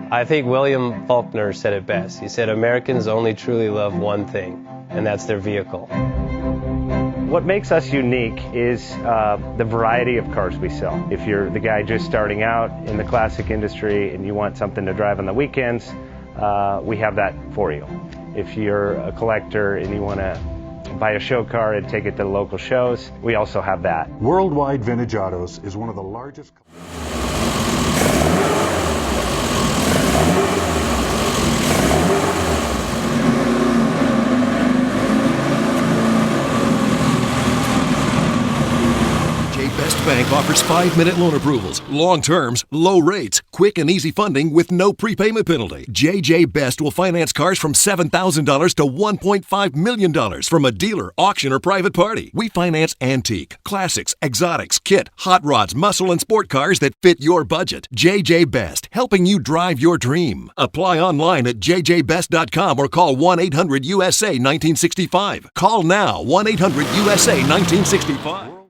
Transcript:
I think William Faulkner said it best. He said, Americans only truly love one thing, and that's their vehicle. What makes us unique is the variety of cars we sell. If you're the guy just starting out in the classic industry and you want something to drive on the weekends, we have that for you. If you're a collector and you want to buy a show car and take it to the local shows, we also have that. Worldwide Vintage Autos is one of the largest... Best Bank offers 5-minute loan approvals, long terms, low rates, quick and easy funding with no prepayment penalty. JJ Best will finance cars from $7,000 to $1.5 million from a dealer, auction, or private party. We finance antique, classics, exotics, kit, hot rods, muscle, and sport cars that fit your budget. JJ Best, helping you drive your dream. Apply online at jjbest.com or call 1-800-USA-1965. Call now, 1-800-USA-1965.